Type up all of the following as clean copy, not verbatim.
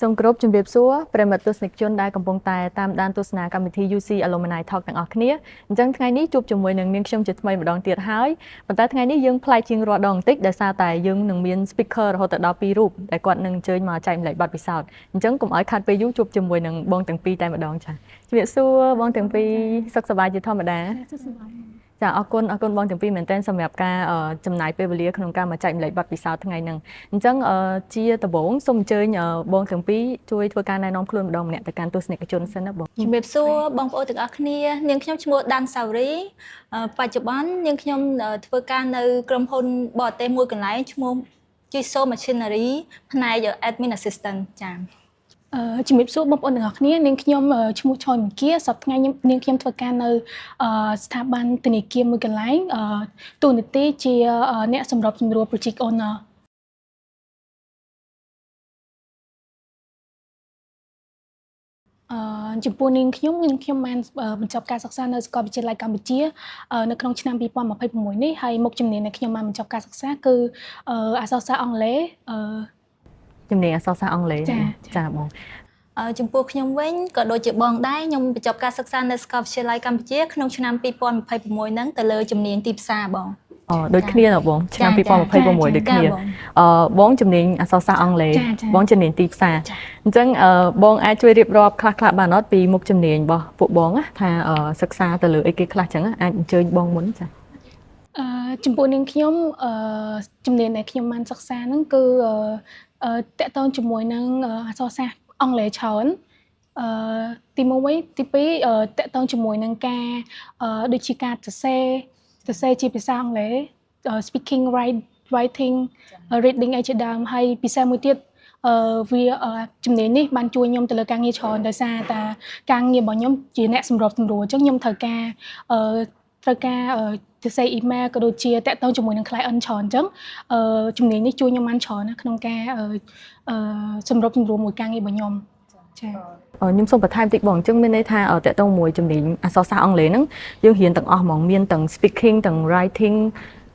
សូមគោរពជំរាបសួរប្រិមត្តទស្សនិកជនដែលកំពុងតែតាមដានទស្សនាកម្មវិធី UC Alumni Talk ទាំងអស់គ្នាអញ្ចឹងថ្ងៃនេះជួបជាមួយនឹងនាងខ្ញុំជាថ្មីម្ដងទៀតហើយប៉ុន្តែថ្ងៃនេះយើងប្លែកជាងរាល់ដងបន្តិចដោយសារតែយើងនឹងមាន speaker រហូតដល់2រូបដែលគាត់នឹងអញ្ជើញមកចែកម្លែកបទពិសោធន៍អញ្ចឹងកុំឲ្យខាត់ពេលយូរជួបជាមួយនឹងបងទាំងពីរតែម្ដងចា៎ជំរាបសួរបងទាំងពីរសុខសប្បាយជាធម្មតាចាអរគុណបងទាំងពីរមែនទែនសម្រាប់ការចំណាយពេលវេលាក្នុងការមកចែកម្លែកបទពិសោធន៍ថ្ងៃហ្នឹងអញ្ចឹងជាដំបូងសូមអញ្ជើញបងទាំងពីរជួយធ្វើការណែនាំខ្លួនម្ដងម្នាក់ទៅកាន់ទស្សនិកជនសិនណាបងជំរាបសួរបងប្អូនទាំងអស់គ្នានាងខ្ញុំឈ្មោះដាំសាវរីបច្ចុប្បន្ននាងខ្ញុំធ្វើការនៅក្រុមហ៊ុនបរទេសមួយកន្លែងឈ្មោះ Jiso Machinery ផ្នែក Admin Assistant ចា៎ជំរាបសួរបងប្អូនទាំងអស់គ្នានាងខ្ញុំឈ្មោះឆយមគាសប្តាហ៍ថ្ងៃនាងខ្ញុំធ្វើការនៅស្ថាប័នធនាគារមួយកន្លែងទូនាទីជាអ្នកសម្របសម្រួល Project Owner ចំពោះនាងខ្ញុំបានបញ្ចប់ការសិក្សានៅសាកលវិទ្យាល័យកម្ពុជានៅក្នុងឆ្នាំ2026នេះហើយមុខជំនាញដែលខ្ញុំបានបញ្ចប់ការសិក្សាគឺអក្សរសាស្ត្រអង់គ្លេសជំនាញអក្សរសាស្ត្រអង់គ្លេសចាបងចំពោះខ្ញុំវិញក៏ដូចជាបងដែរខ្ញុំបញ្ចប់ការសិក្សានៅសាកលវិទ្យាល័យកម្ពុជាក្នុងឆ្នាំ2026ហ្នឹងទៅលើជំនាញទីផ្សារបងដូចគ្នាណាបងឆ្នាំ2026ដូចគ្នាបងជំនាញអក្សរសាស្ត្រអង់គ្លេសបងជំនាញទីផ្សារអញ្ចឹងបងអាចជួយរៀបរាប់ខ្លះៗបានអត់ពីមុខជំនាញរបស់ពួកបងថាសិក្សាទៅលើអីគេខ្លះអញ្ចឹងអាចអញ្ជើញបងមុនចាចំពោះនាងខ្ញុំជំនាញដែលខ្ញុំបានសិក្សាហ្នឹងគឺតកតងជាមួយនឹងអក្សរសាស្ត្រអង់គ្លេសច្រើនទី1ទី2តកតងជាមួយនឹងការដូចជាការសរសេរជាភាសាអង់គ្លេស speaking writing reading អីជាដើមហើយពិសេសមួយទៀតវាជំនាញនេះបានជួយខ្ញុំទៅលើការងារច្រើនដោយសារតែការងាររបស់ខ្ញុំជាអ្នកសម្របសម្រួលអញ្ចឹងខ្ញុំត្រូវការសរសេរ email ក៏ដូចជាតាក់ទងជាមួយនឹង client ច្រើនអញ្ចឹងជំនាញនេះជួយខ្ញុំបានច្រើនណាក្នុងការសម្របសម្រួលមួយការងាររបស់ខ្ញុំចាខ្ញុំសូមបន្ថែមតិចបងអញ្ចឹងមានន័យថាតាក់ទងមួយជំនាញអក្សរសាស្ត្រអង់គ្លេសហ្នឹងយើងរៀនទាំងអស់ហ្មងមានទាំង speaking ទាំង writing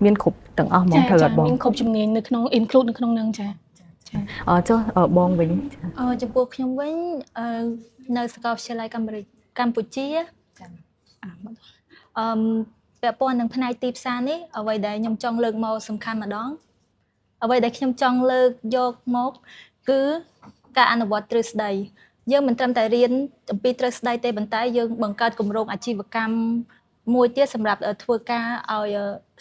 មានគ្រប់ទាំងអស់ហ្មងត្រូវអត់បងមានគ្រប់ជំនាញនៅក្នុង include នៅក្នុងហ្នឹងចាចុះបងវិញចំពោះខ្ញុំវិញនៅសាកលវិទ្យាល័យកម្ពុជាពាក់ព័ន្ធនឹងផ្នែកទីផ្សារនេះអ្វីដែលខ្ញុំចង់លើកមកសំខាន់ម្ដងអ្វីដែលខ្ញុំចង់លើកយកមកគឺការអនុវត្តទ្រឹស្ដីយើងមិនត្រឹមតែរៀនអំពីទ្រឹស្ដីទេប៉ុន្តែយើងបង្កើតគម្រោងអាជីវកម្មមួយទៀតសម្រាប់ធ្វើការឲ្យ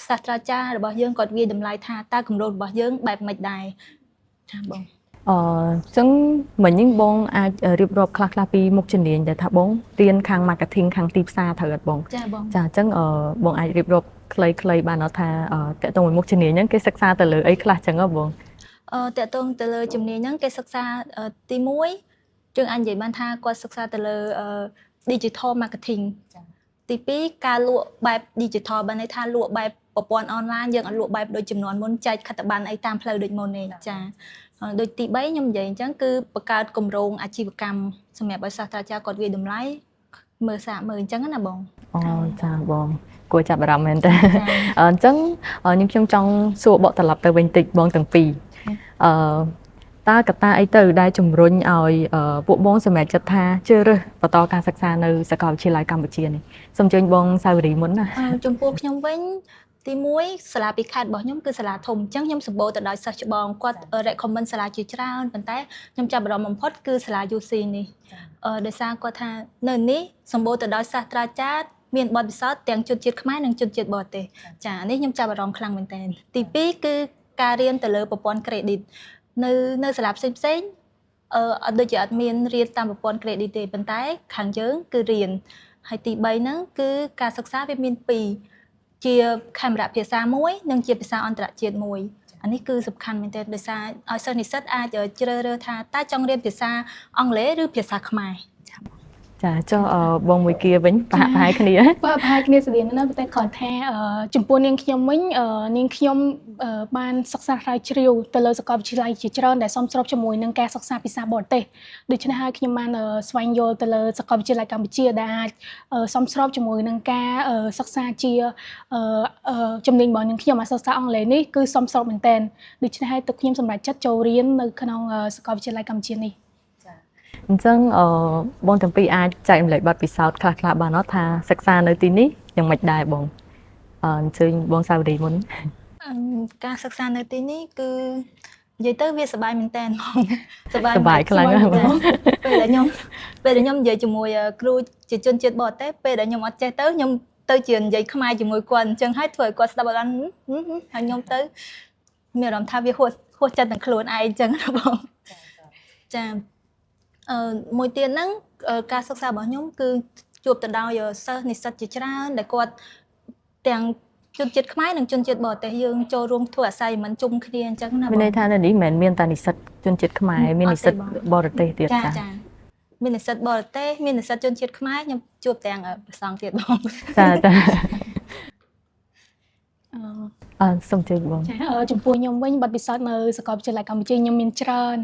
សាស្ត្រាចារ្យរបស់យើងគាត់វាយតម្លៃថាតើគម្រោងរបស់យើងបែបម៉េចដែរចាបងអញ្ចឹងមិញបងអាចរៀបរាប់ខ្លះពីមុខជំនាញដែលថាបងរៀនខាង marketing ខាងទីផ្សារត្រូវអត់បងចាបងចាអញ្ចឹងបងអាចរៀបរាប់ខ្លីៗបានអត់ថាតើតើមួយមុខជំនាញហ្នឹងគេសិក្សាទៅលើអីខ្លះអញ្ចឹងបងតើតើទៅលើជំនាញហ្នឹងគេសិក្សាទី1យើងអាចនិយាយបានថាគាត់សិក្សាទៅលើ digital marketing ទី2ការលក់បែប digital បានន័យថាលក់បែបប្រព័ន្ធអនឡាញយើងអត់លក់បែបដូចចំនួនមុនចែកខិត្តប័ណ្ណអីតាមផ្លូវដូចមុនទេចាដូចទី3ខ្ញុំនិយាយអញ្ចឹងគឺបង្កើតគម្រោងអាជីវកម្មសម្រាប់ឲ្យសាស្ត្រាចារ្យគាត់វាយតម្លៃមើលអញ្ចឹងណាបងចាបងគួរចាប់អារម្មណ៍មែនតើអញ្ចឹងខ្ញុំចង់សួរបកត្រឡប់ទៅវិញតិចបងទាំងពីរតើកត្តាអីទៅដែលជំរុញឲ្យពួកបងសម្រេចចិត្តថាជ្រើសរើសបន្តការសិក្សានៅសាកលវិទ្យាល័យកម្ពុជានេះសូមអញ្ជើញបងសាវរីមុនណាចំពោះខ្ញុំវិញទី1សាលាពីខេត្តរបស់ខ្ញុំគឺសាលាធំអញ្ចឹងខ្ញុំសម្បូរទៅដោយសិស្សច្បងគាត់ recommend សាលាជាច្រើនប៉ុន្តែខ្ញុំចាប់អារម្មណ៍បំផុតគឺសាលា UC នេះដោយសារគាត់ថានៅនេះសម្បូរទៅដោយសាស្ត្រាចារ្យមានបទពិសោធន៍ទាំងជនជាតិខ្មែរនិងជនជាតិបរទេសចានេះខ្ញុំចាប់អារម្មណ៍ខ្លាំងមែនទែនទី2គឺការរៀនទៅលើប្រព័ន្ធ credit នៅសាលាផ្សេងអត់ដូចជាអត់មានរៀនតាមប្រព័ន្ធ credit ទេប៉ុន្តែខាងយើងគឺរៀនហើយទី3ហ្នឹងគឺការសិក្សាវាមាន2ជាខេមរៈភាសាមួយនិងជាភាសាអន្តរជាតិមួយអានេះគឺសំខាន់មែនទែនដោយសារឲ្យសិស្សនិស្សិតអាចជ្រើសរើសថាតើចង់រៀនភាសាអង់គ្លេសឬភាសាខ្មែរចាចុះបងមួយគៀវិញប្រហែលគ្នាស្រៀងណាស់តែគាត់ថាចំពោះនាងខ្ញុំវិញនាងខ្ញុំបានសិក្សាស្រាវជ្រាវទៅលើសាកលវិទ្យាល័យជាច្រើនដែលសមស្របជាមួយនឹងការសិក្សាភាសាបរទេសដូច្នេះហើយខ្ញុំបានស្វែងយល់ទៅលើសាកលវិទ្យាល័យកម្ពុជាដែលអាចសមស្របជាមួយនឹងការសិក្សាជាជំនាញរបស់នាងខ្ញុំអក្សរសាស្ត្រអង់គ្លេសនេះគឺសមស្របមែនទែនដូច្នេះហើយខ្ញុំសម្រេចចិត្តចូលរៀននៅក្នុងសាកលវិទ្យាល័យកម្ពុជានេះ អញ្ចឹងបងទាំងពីរអាចចែកម្លែកបទពិសោធន៍ខ្លះៗបានអត់ថាសិក្សានៅទីនេះយ៉ាងម៉េចដែរបងអញ្ជើញបងសាវរីមុន ការសិក្សានៅទីនេះគឺនិយាយទៅវាសប្បាយមែនតើសប្បាយ សប្បាយខ្លាំងណាស់បង ពេលដែលខ្ញុំនិយាយជាមួយគ្រូជាជនជាតិបរទេសពេលដែលខ្ញុំអត់ចេះទៅខ្ញុំទៅជានិយាយខ្មែរជាមួយគាត់អញ្ចឹងហើយធ្វើឲ្យគាត់ស្ដាប់អត់បានហើយខ្ញុំទៅមានអារម្មណ៍ថាវាហួសចិត្តនឹងខ្លួនឯងអញ្ចឹងណាបងចាមួយទៀតហ្នឹងការសិក្សារបស់ខ្ញុំគឺជួបទៅដោយសិស្សនិស្សិតជាច្រើនដែលគាត់ទាំងជនជាតិខ្មែរនិងជនជាតិបរទេសយើងចូលរួមធ្វើអាស័យមិនជុំគ្នាអញ្ចឹងណាបង មានន័យថានៅនេះមិនមែនមានតែនិស្សិតជនជាតិខ្មែរមាននិស្សិតបរទេសទៀត ចា ចា ចាមាននិស្សិតបរទេសមាននិស្សិតជនជាតិខ្មែរខ្ញុំជួបទាំងប្រសងទៀតបង ចាចា អឺ សូមជឿបង ចាចំពោះខ្ញុំវិញបទពិសោធន៍នៅសាកលវិទ្យាល័យកម្ពុជាខ្ញុំមានច្រើន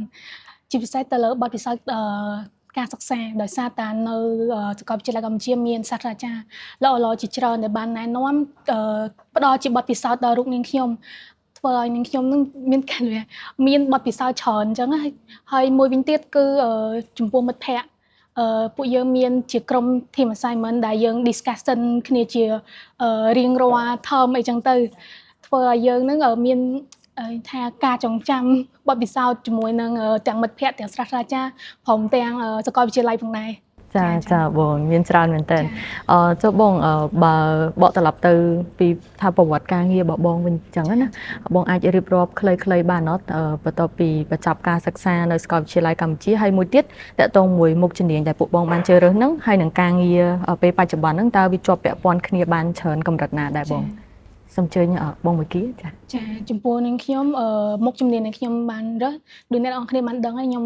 ជាពិសេសទៅលើបទពិសោធន៍ការសិក្សាដោយសារតែនៅសាកលវិទ្យាល័យកម្ពុជាមានសាស្ត្រាចារ្យល្អៗជាច្រើនដែលបានណែនាំផ្ដល់ជាបទពិសោធន៍ដល់រូបនាងខ្ញុំធ្វើឲ្យនាងខ្ញុំនឹងមានបទពិសោធន៍ច្រើនអញ្ចឹងហើយមួយវិញទៀតគឺចំពោះមិត្តភ័ក្តិពួកយើងមានជាក្រុម team assignment ដែលយើង discussion គ្នាជារៀងរាល់ term អីចឹងទៅធ្វើឲ្យយើងនឹងមានថាការចងចាំបទពិសោធន៍ជាមួយនឹងទាំងមិត្តភ័ក្តិទាំងសាស្ត្រាចារ្យព្រមទាំងសាកលវិទ្យាល័យផងដែរ ចាចាបងមានច្រើនមែនតើចុះបងបើបកត្រឡប់ទៅពីថាប្រវត្តិការងាររបស់បងវិញអញ្ចឹងណាបងអាចរៀបរាប់ខ្លីៗបានអត់បន្ទាប់ពីបញ្ចប់ការសិក្សានៅសាកលវិទ្យាល័យកម្ពុជាហើយមួយទៀតតកតងមួយមុខជំនាញដែលពួកបងបានជ្រើសរើសហ្នឹងហើយនឹងការងារពេលបច្ចុប្បន្នហ្នឹងតើវាជាប់ពាក់ព័ន្ធគ្នាបានច្រើនកម្រិតណាដែរបងសូមអញ្ជើញបងមួយគីចា ចាចំពោះនាងខ្ញុំមុខជំនាញដែលខ្ញុំបានរើសដូចអ្នកនរគ្នាបានដឹងហើយខ្ញុំ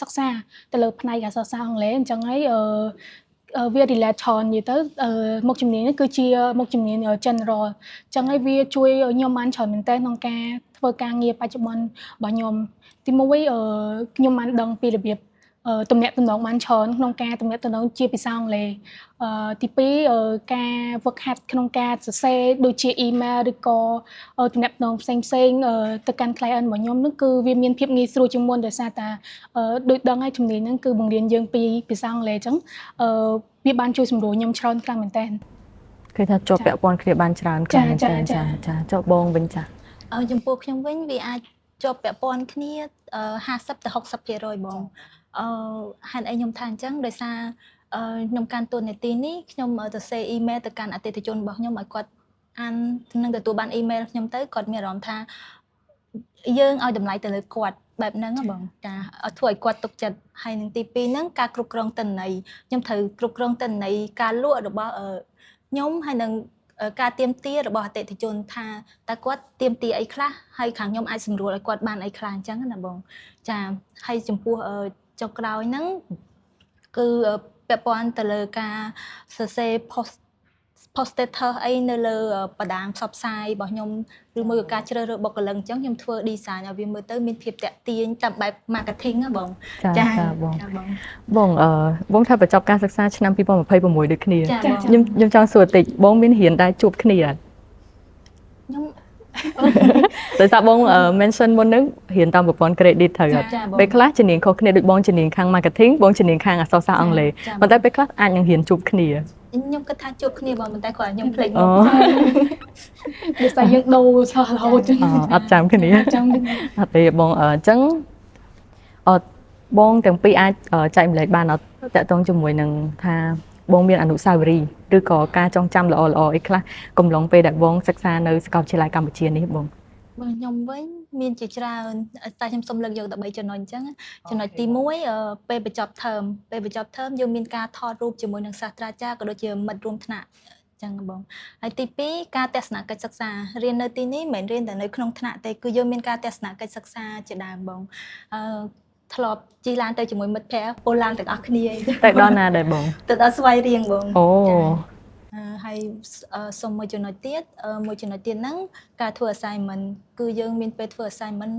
សិក្សាទៅលើផ្នែកអក្សរសាស្ត្រអង់គ្លេសអញ្ចឹងហើយវា relate ច្រើននិយាយទៅមុខជំនាញនេះគឺជាមុខជំនាញ general អញ្ចឹងហើយវាជួយខ្ញុំបានច្រើនមែនទែនក្នុងការធ្វើការងារបច្ចុប្បន្នរបស់ខ្ញុំទីមួយខ្ញុំបានដឹងពីរបៀបទំនាក់ទំនងបានច្រើនក្នុងការទំនាក់ទំនងជាភាសាអង់គ្លេសទី2ការ work hard ក្នុងការសរសេរដូចជា email ឬក៏ទំនាក់ទំនងផ្សេងទៅកាន់ client របស់ខ្ញុំនឹងគឺវាមានភាពងាយស្រួលជាងមុនដោយសារតែដូចដឹងហើយជំនាញហ្នឹងគឺបង្រៀនយើងពីភាសាអង់គ្លេសអញ្ចឹងវាបានជួយសម្រួលខ្ញុំច្រើនខ្លាំងមែនតើគឺថាជាប់ពាក់ព័ន្ធគ្នាបានច្រើនខ្លាំងមែនតើចាចាចុះបងវិញចា ចំពោះខ្ញុំវិញវាអាចជាប់ពាក់ព័ន្ធគ្នា50ទៅ60%បងហេតុអីខ្ញុំថាអញ្ចឹងដោយសារខ្ញុំកាន់តួនាទីនេះខ្ញុំទៅសេ email ទៅកាន់អតិថិជនរបស់ខ្ញុំឲ្យគាត់អាននឹងទទួលបាន email ខ្ញុំទៅគាត់មានអារម្មណ៍ថាយើងឲ្យតម្លៃទៅលើគាត់បែបហ្នឹងបងចាធ្វើឲ្យគាត់ទុកចិត្តហើយនឹងទី2ហ្នឹងការគ្រប់គ្រងទិន្នន័យខ្ញុំត្រូវគ្រប់គ្រងទិន្នន័យការលក់របស់ខ្ញុំហើយនឹងការទៀមទារបស់អតិថិជនថាតើគាត់ទៀមទាអីខ្លះហើយខាងខ្ញុំអាចសម្រួលឲ្យគាត់បានអីខ្លះអញ្ចឹងណាបងចាហើយចំពោះចុងក្រោយហ្នឹងគឺពាក់ព័ន្ធទៅលើការសរសេរ post status អីនៅលើបណ្ដាញផ្សព្វផ្សាយរបស់ខ្ញុំឬមួយក៏ការជ្រើសរើសបុគ្គលិកអញ្ចឹងខ្ញុំធ្វើ design ឲ្យវាមើលទៅមានភាពតាក់ទាញតាមបែប marketing ណាបងចាបងថាបញ្ចប់ការសិក្សាឆ្នាំ2026ដូចគ្នាខ្ញុំចង់សួរតិចបងមានរៀនដែរជួបគ្នាអត់ខ្ញុំ ដោយសារបង mention មុនហ្នឹងរៀនតាមប្រព័ន្ធ credit ត្រូវអត់ពេលខ្លះជំនាញខុសគ្នាដូចបងជំនាញខាង marketing បងជំនាញខាងអក្សរសាស្ត្រអង់គ្លេសប៉ុន្តែពេលខ្លះអាចនឹងរៀនជួបគ្នាខ្ញុំគិតថាជួបគ្នាបងប៉ុន្តែគាត់ខ្ញុំភ្លេចមកដូចតែយើងដូរឆ្លោះរហូតអត់ចាំគ្នាអត់ទេបងអញ្ចឹងបងទាំងពីរអាចចែកម្លែកបានអត់តកតងជាមួយនឹងថាបងមានអនុស្សាវរីយ៍ឬក៏ការចងចាំល្អៗអីខ្លះកំឡុងពេលដែលបងសិក្សានៅសាកលវិទ្យាល័យកម្ពុជានេះបងខ្ញុំវិញមានជាច្រើនតែខ្ញុំសូមលើកយកតែ3ចំណុចអញ្ចឹងចំណុចទី1ពេលបញ្ចប់ term យើងមានការថតរូបជាមួយនឹងសាស្ត្រាចារ្យក៏ដូចជាមិត្តរួមថ្នាក់អញ្ចឹងបងហើយទី2ការទស្សនកិច្ចសិក្សារៀននៅទីនេះមិនមែនរៀនតែនៅក្នុងថ្នាក់ទេគឺយើងមានការទស្សនកិច្ចសិក្សាជាដើមបងធ្លាប់ជិះឡានទៅជាមួយមិត្តភ័ក្តិពលឡានទាំងអស់គ្នាទៅដល់ណាដែរបងទៅដល់ស្វាយរៀងបងអូហើយសុំមួយចំណុចទៀតហ្នឹងការធ្វើ assignment គឺយើងមានពេលធ្វើ assignment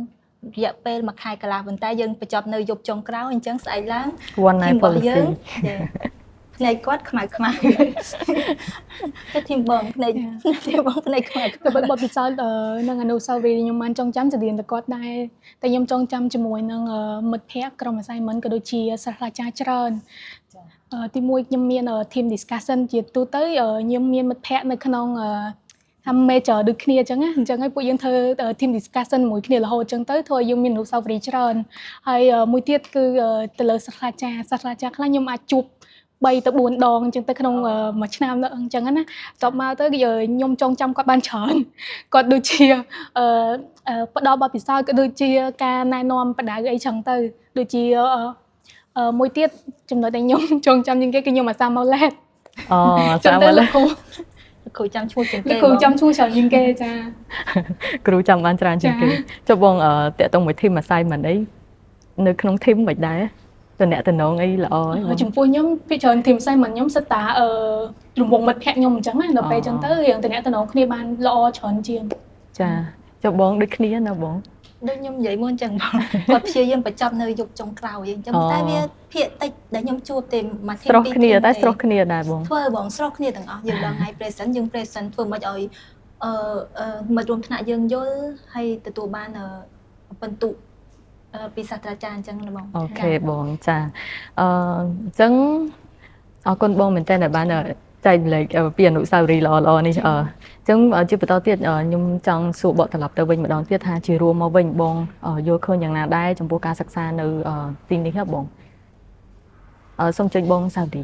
រយៈពេល1ខែកន្លះប៉ុន្តែយើងបញ្ចប់នៅយប់ចុងក្រោយអញ្ចឹងស្អែកឡើងone night policy ភ្នែកគាត់ខ្មៅខ្មៅតែធីមបងភ្នែកធីមបងភ្នែកខ្មៅ ក៏បទពិសោធន៍នឹងអនុស្សាវរីយ៍ខ្ញុំបានចងចាំចម្រៀងទៅគាត់ដែរតែខ្ញុំចងចាំជាមួយនឹងមិត្តភ័ក្តិក្រុម assignment ក៏ដូចជាសាស្ត្រាចារ្យច្រើនទីមួយខ្ញុំមាន team discussion ជាទូទៅខ្ញុំមានមិត្តភ័ក្តិនៅក្នុងថា major ដូចគ្នាអញ្ចឹងណាអញ្ចឹងហើយពួកយើងធ្វើ team discussion មួយគ្នារហូតអញ្ចឹងទៅធ្វើឲ្យយើងមានអនុស្សាវរីយ៍ច្រើនហើយមួយទៀតគឺទៅលើសាស្ត្រាចារ្យខ្លះខ្ញុំអាចជួប3ទៅ4ដងអញ្ចឹងទៅក្នុងមួយឆ្នាំអញ្ចឹងណាតបមកទៅខ្ញុំចងចាំគាត់បានច្រើនគាត់ដូចជាផ្ដល់បទពិសោធន៍ក៏ដូចជាការណែនាំបដៅអីចឹងទៅដូចជាមួយទៀតចំណុចដែលខ្ញុំចងចាំជាងគេគឺខ្ញុំអាសាម៉ូឡេត សាម៉ូឡេត គ្រូចាំឈ្មោះជាងគេ គ្រូចាំឈ្មោះច្រើនជាងគេចា គ្រូចាំបានច្រើនជាងគេចុះបងតាក់ទងមួយ team assignment អីនៅក្នុង team មិនដែរតំណងអីល្អអី ចំពោះខ្ញុំពីច្រើន team assignment ខ្ញុំសិតតារង្វង់មិត្តភ័ក្តិខ្ញុំអញ្ចឹងណាដល់ពេលអញ្ចឹងទៅរៀងតំណគ្នាបានល្អច្រើនជាង ចាចុះបងដូចគ្នាណាបង ដូចខ្ញុំនិយាយមុនអញ្ចឹងបងគាត់ព្យាយាមបញ្ចប់នៅយប់ចុងក្រោយអញ្ចឹងតែវាភាគតិចដែលខ្ញុំជួបទេមួយ team ស្រស់គ្នាតែស្រស់គ្នាដែរបង ធ្វើបងស្រស់គ្នាទាំងអស់យើងដល់ថ្ងៃ present យើង present ធ្វើមិនឲ្យមិត្តរួមថ្នាក់យើងយល់ហើយទទួលបានបន្ទុកពីសាស្ត្រាចារ្យអញ្ចឹងណាបង អូខេបងចាអញ្ចឹងអរគុណបងមែនតើបានចែកលេខពីអនុស្សាវរីយ៍ល្អៗនេះអញ្ចឹងជាបន្តទៀតខ្ញុំចង់សួរបកត្រឡប់ទៅវិញម្ដងទៀតថាជារួមមកវិញបងយល់ឃើញយ៉ាងណាដែរចំពោះការសិក្សានៅទីនេះហ៎បងសូមចេញបងសាវរី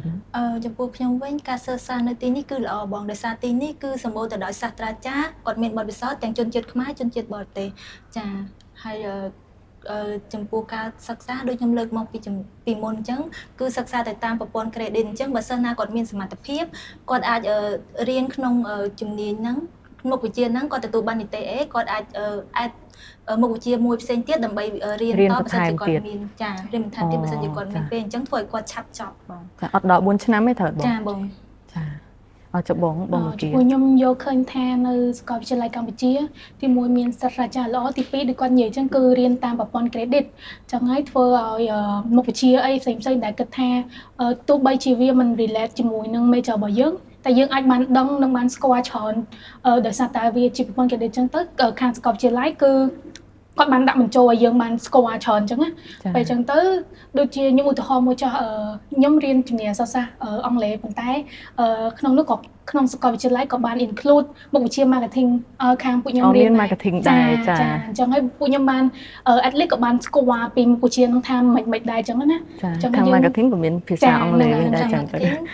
ចំពោះខ្ញុំវិញការសិក្សានៅទីនេះគឺល្អបងដោយសារទីនេះគឺសម្បូរទៅដោយសាស្ត្រាចារ្យគាត់មានបទពិសោធន៍ទាំងជនជាតិខ្មែរជនជាតិបរទេសចាហើយចំពោះការសិក្សាដូចខ្ញុំលើកមកពីមុនអញ្ចឹងគឺសិក្សាទៅតាមប្រព័ន្ធ credit អញ្ចឹងបើសិនណាគាត់មានសមត្ថភាពគាត់អាចរៀនក្នុងជំនាញហ្នឹងមុខវិជ្ជាហ្នឹងគាត់ទទួលបាននីតិ A គាត់អាចមុខវិជ្ជាមួយផ្សេងទៀតដើម្បីរៀនតបើសិនជាគាត់មានចារៀនបន្ថែមទៀតបើសិនជាគាត់មានពេលអញ្ចឹងធ្វើឲ្យគាត់ឆាប់ចប់បងចាអត់ដល់4ឆ្នាំទេត្រូវបងចាបងចាអរចុះបងមកទៀតខ្ញុំយកឃើញថានៅសាកលវិទ្យាល័យកម្ពុជាទី1មានសាស្ត្រាចារ្យល្អទី2ដូចគាត់និយាយអញ្ចឹងគឺរៀនតាមប្រព័ន្ធ credit ចឹងហើយធ្វើឲ្យមុខវិជ្ជាអីផ្សេងៗដែលគិតថាទោះបីជាវាមិន relate ជាមួយនឹង major របស់យើងតែយើងអាចបានដឹងនិងបានស្គាល់ច្រើនដោយសារតែវាជាប្រព័ន្ធ credit អញ្ចឹងទៅខាងសាកលវិទ្យាល័យគឺគាត់បានដាក់បញ្ចូលឲ្យយើងបានស្គាល់ច្រើនអញ្ចឹងណាពេលអញ្ចឹងទៅដូចជាខ្ញុំឧទាហរណ៍មួយចុះខ្ញុំរៀនជំនាញអក្សរសាស្ត្រអង់គ្លេសប៉ុន្តែក្នុងនោះក៏ក្នុងសាកលវិទ្យាល័យក៏បាន include មុខវិជ្ជា marketing ខាងពួកខ្ញុំរៀន marketing ដែរចាអញ្ចឹងហើយពួកខ្ញុំបាន at least ក៏បានស្គាល់ពីមុខវិជ្ជានោះថាមិនដែរអញ្ចឹងណាអញ្ចឹងខាង marketing ក៏មានភាសាអង់គ្លេសដែរអញ្ចឹង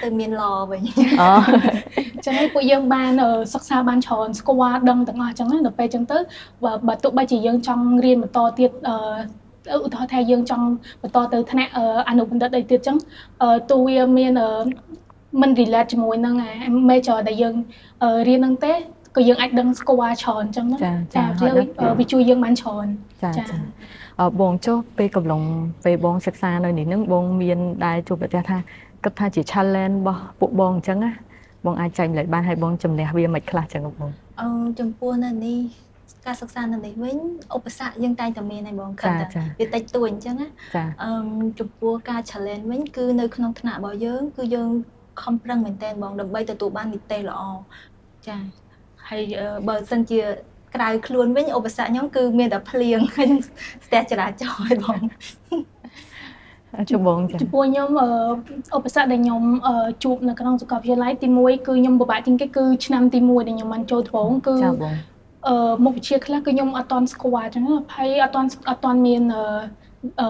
ទៅមាន law វិញអញ្ចឹងហើយពួកយើងបានសិក្សាបានច្រើនស្គាល់ដឹងទាំងអស់អញ្ចឹងណាដល់ពេលអញ្ចឹងទៅបើទោះបីជាយើងចង់រៀនបន្តទៀតឧទាហរណ៍ថាយើងចង់បន្តទៅថ្នាក់អនុបណ្ឌិតអីទៀតអញ្ចឹងទោះវាមានមិន relate ជាមួយនឹង major ដែលយើងរៀនហ្នឹងទេក៏យើងអាចដឹងស្គាល់ច្រើនអញ្ចឹងណាចាវាជួយយើងបានច្រើនចាបងចុះពេលកំឡុងពេលបងសិក្សានៅនេះហ្នឹងបងមានដែរជួបប្រទះថាគិតថាជា challenge របស់ពួកបងអញ្ចឹងណាបងអាចចែកម្លែកបានឲ្យបងជំនះវាមិនខ្លះអញ្ចឹងបងចំពោះនៅនេះការសិក្សានៅនេះវិញឧបសគ្គយើងតែងតែមានហើយបងគាត់តែវាតិចតួចអញ្ចឹងណាចំពោះការ challenge វិញគឺនៅក្នុងថ្នាក់របស់យើងគឺយើងខំប្រឹងមែនទែនបងដើម្បីទទួលបាននីតិល្អចាហើយបើសិនជាក្រៅខ្លួនវិញឧបសគ្គខ្ញុំគឺមានតែភ្លៀងហើយនឹងស្ទះចរាចរណ៍ហើយបងជួបបងចាចំពោះខ្ញុំឧបសគ្គដែលខ្ញុំជួបនៅក្នុងសាកលវិទ្យាល័យទី1គឺខ្ញុំពិបាកជាងគេគឺឆ្នាំទី1ដែលខ្ញុំបានចូលត្បូងគឺមុខវិជ្ជាខ្លះគឺខ្ញុំអត់ទាន់ស្គាល់អញ្ចឹងហើយអត់ទាន់មាន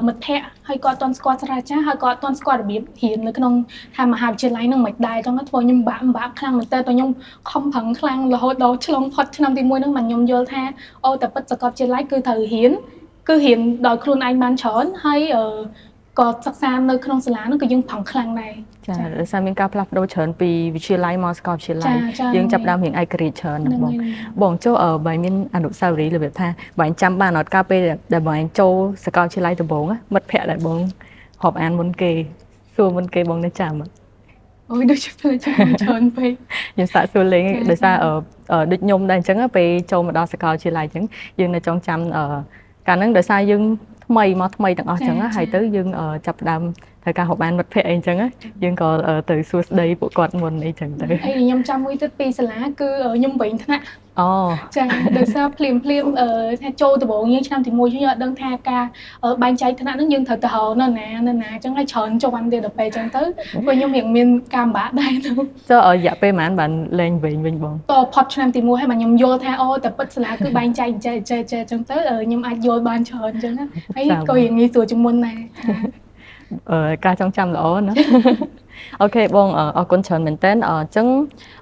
មិត្តភ័ក្តិហើយក៏អត់ទាន់ស្គាល់សាស្ត្រាចារ្យហើយក៏អត់ទាន់ស្គាល់របៀបរៀននៅក្នុងថាមហាវិទ្យាល័យនឹងមិនដែរអញ្ចឹងធ្វើខ្ញុំបាក់ខ្លាំងមែនតើខ្ញុំខំប្រឹងខ្លាំងរហូតដល់ឆ្លងផុតឆ្នាំទី1ហ្នឹងមកខ្ញុំយល់ថាអូតែពិតសាកលវិទ្យាល័យគឺត្រូវរៀនដោយខ្លួនឯងបានច្រើនហើយក៏សិក្សានៅក្នុងសាលានោះក៏យើងប្រឹងខ្លាំងដែរចាដោយសារមានការផ្លាស់ប្ដូរច្រើនពីវិទ្យាល័យមកសាកលវិទ្យាល័យយើងចាប់ដើមរៀនឯករាជ្យច្រើនណាស់បងចុះបើមានអនុស្សាវរីយ៍របៀបថាបើអញចាំបានអត់កាលពេលដែលបងអញចូលសាកលវិទ្យាល័យដំបូងមិត្តភ័ក្តិដែលបងរាប់អានមុនគេសួរមុនគេបងនៅចាំអូយដូចជាច្រើនពេកខ្ញុំសាកសួរលេងដោយសារដូចខ្ញុំដែរអញ្ចឹងពេលចូលមកដល់សាកលវិទ្យាល័យអញ្ចឹងយើងនៅចងចាំកាលហ្នឹងដោយសារយើង ថ្មីមកថ្មីទាំងអស់ចឹងហើយទៅយើងចាប់ដើមត្រូវការហៅបានមិត្តភ័ក្តិអីចឹងយើងក៏ទៅសួរស្ដីពួកគាត់មុនអីចឹងទៅ ហើយខ្ញុំចាំមួយទៀតពីសាលាគឺខ្ញុំវិញថ្នាក់ អូ ចាដោយសារភ្លាមថាចូលដំបូងយើងឆ្នាំទី1យើងអត់ដឹងថាការបែងចែកថ្នាក់ហ្នឹងយើងត្រូវទៅរកនៅណាអញ្ចឹងហើយច្រើនជាន់ទៀតដល់ពេលអញ្ចឹងទៅព្រោះខ្ញុំរៀងមានការលំបាកដែរទៅ ចុះរយៈពេលប៉ុន្មានបានលេងវិញបង ក៏ផុតឆ្នាំទី1ហើយបាទខ្ញុំយល់ថាអូតែពិតសាលាគឺបែងចែកចេះអញ្ចឹងទៅខ្ញុំអាចយល់បានច្រើនអញ្ចឹងហើយក៏រៀងងាយស្រួលជាងមុនដែរ ការចងចាំល្អណា អូខេបងអរគុណច្រើនមែនតើអញ្ចឹង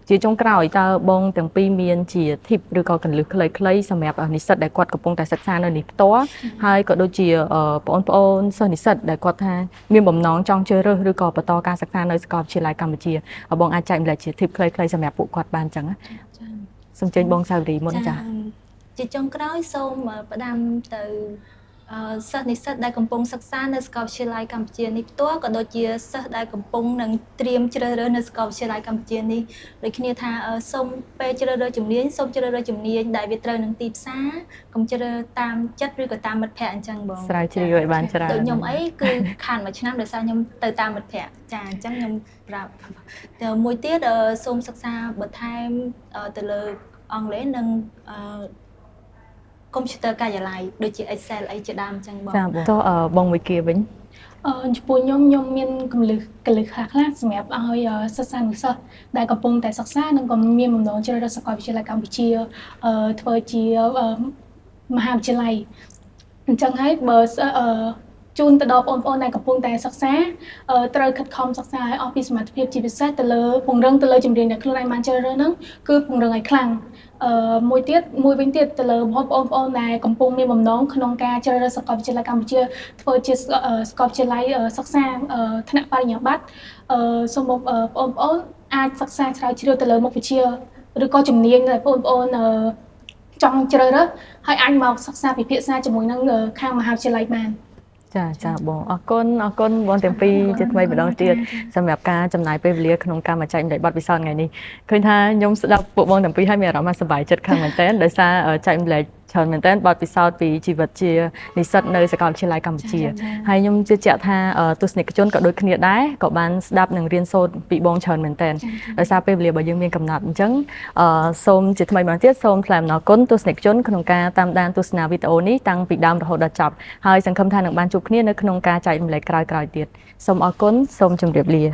ជាចុងក្រោយតើបងទាំងពីរមានជា tip ឬក៏កន្លឹះខ្លីៗសម្រាប់និស្សិតដែលគាត់កំពុងតែសិក្សានៅនេះផ្ទាល់ហើយក៏ដូចជាបងប្អូនសិស្សនិស្សិតដែលគាត់ថាមានបំណងចង់ជ្រើសរើសឬក៏បន្តការសិក្សានៅសាកលវិទ្យាល័យកម្ពុជាបងអាចចែកម្លែកជា tip ខ្លីៗសម្រាប់ពួកគាត់បានអញ្ចឹងណាសូមចេញបងសាវរីមុនចា៎ ជាចុងក្រោយសូមផ្ដាំទៅសិស្សនិស្សិតដែលកំពុងសិក្សានៅសាកលវិទ្យាល័យកម្ពុជានេះផ្ទាល់ក៏ដូចជាសិស្សដែលកំពុងនឹងត្រៀមជ្រើសរើសនៅសាកលវិទ្យាល័យកម្ពុជានេះដូចគ្នាថាសូមពេលជ្រើសរើសជំនាញសូមជ្រើសរើសជំនាញដែលវាត្រូវនឹងទីផ្សារកុំជ្រើសតាមចិត្តឬក៏តាមមិត្តភ័ក្តិអញ្ចឹងបង ស្រាវជ្រាវឲ្យបានច្រើន ដូចខ្ញុំអីគឺខានមួយឆ្នាំដោយសារខ្ញុំទៅតាមមិត្តភ័ក្តិចាអញ្ចឹងខ្ញុំប្រាប់ទៅមួយទៀតសូមសិក្សាបន្ថែមទៅលើអង់គ្លេសនិងកុំព្យូទ័រការិយាល័យដូចជា Excel អីជាដើមអញ្ចឹងបង ចាបងចុះបងមួយគៀវិញ ចំពោះខ្ញុំមានកម្លឹះខ្លះសម្រាប់ឲ្យសិស្សនិស្សិតដែលកំពុងតែសិក្សានិងក៏មានបំណងជ្រើសរើសសាកលវិទ្យាល័យកម្ពុជាធ្វើជាមហាវិទ្យាល័យអញ្ចឹងហើយបើជូនទៅដល់បងប្អូនដែលកំពុងតែសិក្សាត្រូវខិតខំសិក្សាឲ្យអស់ពីសមត្ថភាពជាពិសេសទៅលើពង្រឹងទៅលើជំនាញដែលខ្លួនឯងបានជ្រើសរើសហ្នឹងគឺពង្រឹងឲ្យខ្លាំងមួយវិញទៀតទៅលើបងប្អូនដែលកំពុងមានបំណងក្នុងការជ្រើសរើសសាកលវិទ្យាល័យកម្ពុជាធ្វើជាសាកលវិទ្យាល័យសិក្សាថ្នាក់បរិញ្ញាបត្រសូមបងប្អូនអាចសិក្សាស្រាវជ្រាវទៅលើមុខវិជ្ជាឬក៏ជំនាញដែលបងប្អូនចង់ជ្រើសរើសហើយអាចមកសិក្សាពិភាក្សាជាមួយនឹងខាងមហាវិទ្យាល័យបាន ចាបងអរគុណបងទាំងពីរជាថ្មីម្ដងទៀតសម្រាប់ការចំណាយពេលវេលាក្នុងការមកចែកម្លែកបទពិសោធន៍ថ្ងៃនេះឃើញថាខ្ញុំស្ដាប់ពួកបងទាំងពីរហើយមានអារម្មណ៍ថាសប្បាយចិត្តខ្លាំងមែនទែនដោយសារចែកម្លែកច្រើនមែនទែនបទពិសោធន៍ពីជីវិតជានិស្សិតនៅសាកលវិទ្យាល័យកម្ពុជាហើយខ្ញុំជឿជាក់ថាទស្សនិកជនក៏ដូចគ្នាដែរក៏បានស្ដាប់និងរៀនសូត្រពីបងច្រើនមែនទែនដោយសារពេលវេលារបស់យើងមានកំណត់អញ្ចឹងសូមជាថ្មីម្ដងទៀតសូមថ្លែងអំណរគុណទស្សនិកជនក្នុងការតាមដានទស្សនាវីដេអូនេះតាំងពីដើមរហូតដល់ចប់ហើយសង្ឃឹមថានឹងបានជួបគ្នានៅក្នុងការចែកម្លែកក្រោយៗទៀតសូមអរគុណសូមជម្រាបលា